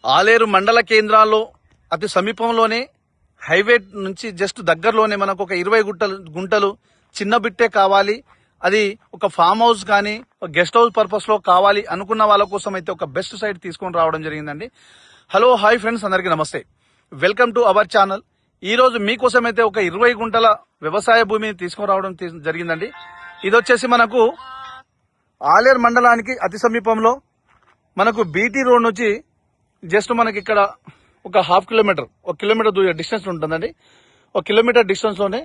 ఆలేరు మండల కేంద్రాల్లో అతి సమీపంలోనే హైవే నుంచి జస్ట్ దగ్గరలోనే మనకు ఒక 20 గుంటలు చిన్న బిట్టే కావాలి, అది ఒక ఫామ్ హౌస్ కానీ గెస్ట్ హౌస్ పర్పస్ లో కావాలి అనుకున్న వాళ్ళ కోసం అయితే ఒక బెస్ట్ సైట్ తీసుకొని రావడం జరిగిందండి. హలో హాయ్ ఫ్రెండ్స్, అందరికీ నమస్తే. Welcome to our channel. ఈ రోజు మీకోసం అయితే ఒక 20 గుంటల వ్యవసాయ భూమిని తీసుకొని రావడం జరిగిందండి. ఇది వచ్చేసి మనకు ఆలేరు మండలానికి అతి సమీపంలో మనకు బీటీ రోడ్ నుంచి జస్ట్ మనకి ఇక్కడ ఒక హాఫ్ కిలోమీటర్, 1 కిలోమీటర్ డిస్టెన్స్ ఉంటుందండి. 1 కిలోమీటర్ డిస్టెన్స్ లోనే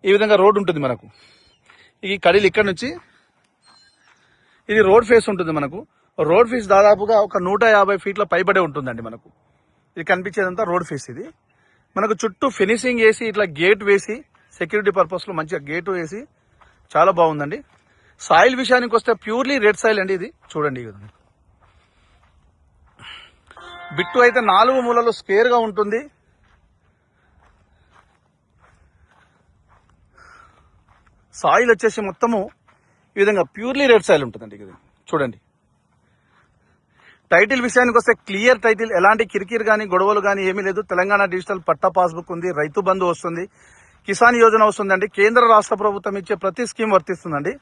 ఈ విధంగా రోడ్ ఉంటుంది మనకు. ఈ కడీలు ఇక్కడ నుంచి ఇది రోడ్ ఫేస్ ఉంటుంది. మనకు రోడ్ ఫేస్ దాదాపుగా ఒక 150 ఫీట్ల పైబడే ఉంటుందండి. మనకు ఇది కనిపించేదంతా రోడ్ ఫేస్. ఇది మనకు చుట్టూ ఫినిషింగ్ వేసి ఇట్లా గేట్ వేసి సెక్యూరిటీ పర్పస్ లో మంచిగా గేట్ వేసి చాలా బాగుందండి. సాయిల్ విషయానికి వస్తే ప్యూర్లీ రెడ్ సాయిల్ అండి. ఇది చూడండి, బిట్టు అయితే 4 మూలలు స్క్వేర్ గా ఉంటుంది. సాయిల్ వచ్చేసి మొత్తము ఈ విధంగా ప్యూర్లీ రెడ్ సాయిల్ ఉంటుందండి. ఇది చూడండి. టైటిల్ విషయానికి వస్తే క్లియర్ టైటిల్, ఎలాంటి కిరికిరి కానీ గొడవలు కానీ ఏమీ లేదు. తెలంగాణ డిజిటల్ పట్టా పాస్బుక్ ఉంది, రైతు బంధు వస్తుంది, కిసాన్ యోజన వస్తుందండి. కేంద్ర రాష్ట్ర ప్రభుత్వం ఇచ్చే ప్రతి స్కీమ్ వర్తిస్తుందండి.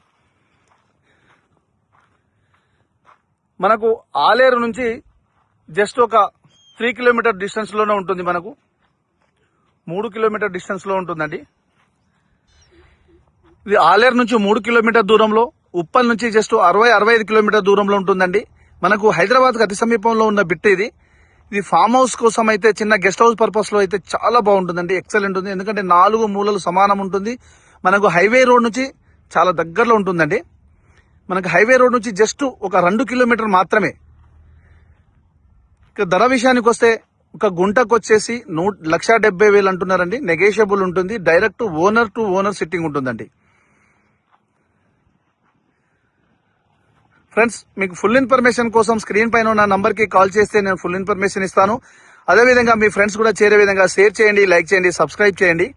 మనకు ఆలేరు నుంచి జస్ట్ ఒక 3 కిలోమీటర్ డిస్టెన్స్ లోనే ఉంటుంది. మనకు 3 కిలోమీటర్ డిస్టెన్స్ లో ఉంటుందండి. ఇది ఆలేరు నుంచి 3 కిలోమీటర్ దూరంలో, ఉప్పల్ నుంచి జస్ట్ 60-65 కిలోమీటర్ దూరంలో ఉంటుందండి. మనకు హైదరాబాద్ కు అతి సమీపంలో ఉన్న బిట్ ఇది. ఇది ఫామ్ హౌస్ కోసం అయితే, చిన్న గెస్ట్ హౌస్ పర్పస్ లో అయితే చాలా బాగుంటుందండి. ఎక్సలెంట్ ఉంది. ఎందుకంటే 4 మూలలు సమానం ఉంటుంది. మనకు హైవే రోడ్ నుంచి చాలా దగ్గరలో ఉంటుందండి. మనకు హైవే రోడ్ నుంచి జస్ట్ ఒక 2 కిలోమీటర్ మాత్రమే. ధర విషయానికి వస్తే ఒక గుంటకు వచ్చేసి 1,70,000 అంటున్నారండి. నెగోషియబుల్ ఉంటుంది. Direct owner to owner sitting ఉంటుందండి. ఫ్రెండ్స్, మీకు ఫుల్ ఇన్ఫర్మేషన్ కోసం స్క్రీన్ పైన ఉన్న నంబర్ కి కాల్ చేస్తే నేను ఫుల్ ఇన్ఫర్మేషన్ ఇస్తాను. అదేవిధంగా మీ ఫ్రెండ్స్ కూడా చేరే విధంగా షేర్ చేయండి, లైక్ చేయండి, సబ్స్క్రైబ్ చేయండి.